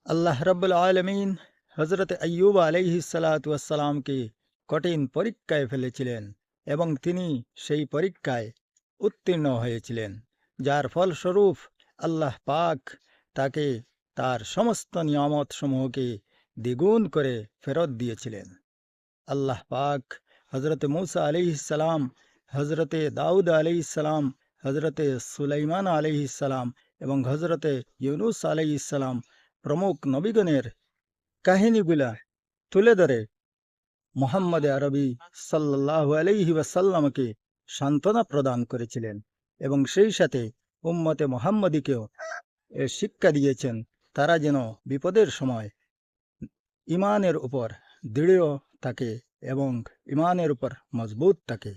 আল্লাহ রাব্বুল আলামিন হযরত আইয়ুব আলাইহিস সালাতু ওয়াস সালামকে কঠিন পরীক্ষায় ফেলেছিলেন এবং তিনি সেই পরীক্ষায় উত্তীর্ণ হয়েছিলেন, যার ফলস্বরূপ আল্লাহ পাক তাকে তার সমস্ত নিয়ামতসমূহকে দ্বিগুণ করে ফেরত দিয়েছিলেন। আল্লাহ পাক হযরত মূসা আলাইহিস সালাম, হযরতে দাউদ আলাইহিস সালাম, হযরতে সুলাইমান আলাইহিস সালাম এবং হযরতে ইউনুস আলাইহিস সালাম প্রমুখ নবীগণের কাহিনীগুলা তুলে ধরে মুহাম্মদ আরবি সাল্লাল্লাহু আলাইহি ওয়াসাল্লামকে সান্ত্বনা প্রদান করেছিলেন এবং সেই সাথে উম্মতে মুহাম্মদীকেও এ শিক্ষা দিয়েছেন তারা যেন বিপদের সময় ইমানের উপর দৃঢ় থাকে এবং ইমানের উপর মজবুত থাকে।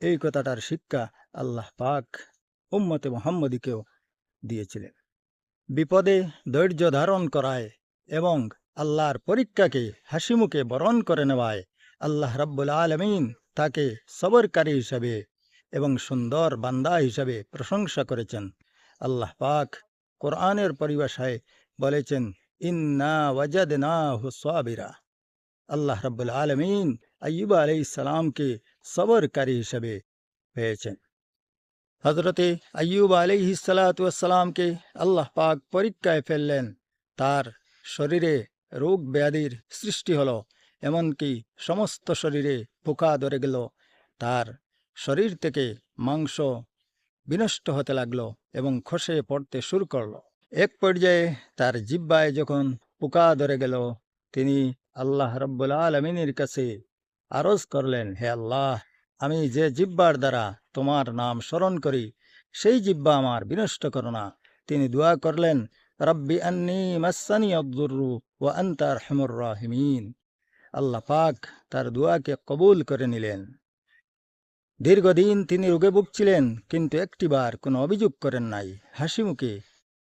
এই কথাটার শিক্ষা আল্লাহ পাক উম্মতে মুহাম্মদীকেও দিয়েছিলেন। বিপদে ধৈর্য ধারণ করায় এবং আল্লাহর পরীক্ষাকে হাসিমুখে বরণ করে নেওয়ায় আল্লাহ রাব্বুল আলামিন তাকে সবরকারী হিসাবে এবং সুন্দর বান্দা হিসাবে প্রশংসা করেছেন। আল্লাহ পাক কোরআনের পরিভাষায় বলেছেন, ইন্না ওয়াজাদনাহু সাবিরা। আল্লাহ রাব্বুল আলামিন আইয়ুব আলাইহিস সালামকে সবরকারী হিসাবে পেয়েছেন। হযরতে আইয়ুব আলাইহিস সালাতু ওয়াস সালামকে আল্লাহ পাক পরীক্ষায় ফেললেন। তার শরীরে রোগ ব্যাধির সৃষ্টি হলো, এমনকি সমস্ত শরীরে পোকা ধরে গেল। তার শরীর থেকে মাংস বিনষ্ট হতে লাগলো এবং খসে পড়তে শুরু করলো। এক পর্যায়ে তার জিহ্বায় যখন পোকা ধরে গেল, তিনি আল্লাহ রাব্বুল আলামিনের কাছে আরজ করলেন, হে আল্লাহ, আমি যে জিহ্বার দ্বারা তোমার নাম স্মরণ করি সেই জিহ্বা আমার বিনষ্ট করো না। তিনি দোয়া করলেন, রব্বি আন্নী মাসসানি আদ-দুররু ওয়া আনতা আরহামুর রাহিমিন। আল্লাহ পাক তার দোয়াকে কবুল করে নিলেন। দীর্ঘদিন তিনি রোগে ভুগছিলেন, কিন্তু একটিবার কোনো অভিযোগ করেন নাই। হাসিমুখে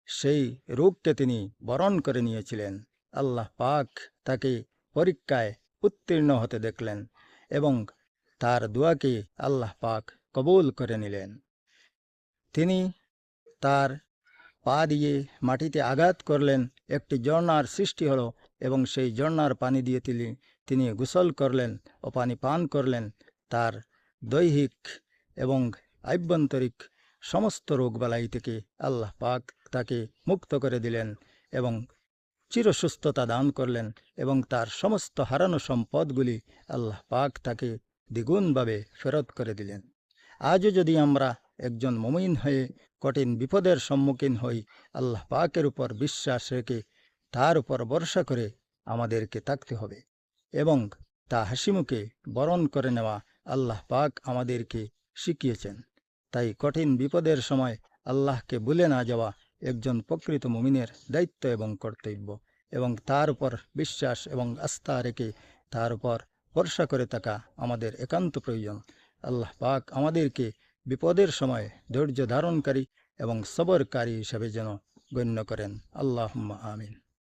সেই রোগকে তিনি বরণ করে নিয়েছিলেন। আল্লাহ পাক তাকে পরীক্ষায় উত্তীর্ণ হতে দেখলেন এবং তার দোয়াকে আল্লাহ পাক কবুল করে নিলেন। তিনি তার পা দিয়ে মাটিতে আঘাত করলেন, একটি ঝর্ণার সৃষ্টি হলো এবং সেই ঝর্ণার পানি দিয়ে তিনি গোসল করলেন ও পানি পান করলেন। তার দৈহিক এবং আভ্যন্তরিক সমস্ত রোগবালাই থেকে আল্লাহ পাক তাকে মুক্ত করে দিলেন এবং চিরসুস্থতা দান করলেন এবং তার সমস্ত হারানো সম্পদগুলি আল্লাহ পাক তাকে দ্বিগুণভাবে ফেরত করে দিলেন। আজও যদি আমরা একজন মুমিন হয়ে কঠিন বিপদের সম্মুখীন হই, আল্লাহ পাকের উপর বিশ্বাস রেখে তার উপর ভরসা করে আমাদেরকে থাকতে হবে এবং তা হাসিমুখে বরণ করে নেওয়া আল্লাহ পাক আমাদেরকে শিখিয়েছেন। তাই কঠিন বিপদের সময় আল্লাহকে ভুলে না যাওয়া একজন প্রকৃত মুমিনের দায়িত্ব এবং কর্তব্য, এবং তার উপর বিশ্বাস এবং আস্থা রেখে তার উপর ভরসা করে থাকা আমাদের একান্ত প্রয়োজন। আল্লাহ পাক আমাদেরকে বিপদের সময় ধৈর্য ধারণকারী এবং সবরকারী হিসাবে যেন গণ্য করেন। আল্লাহুম্মা আমিন।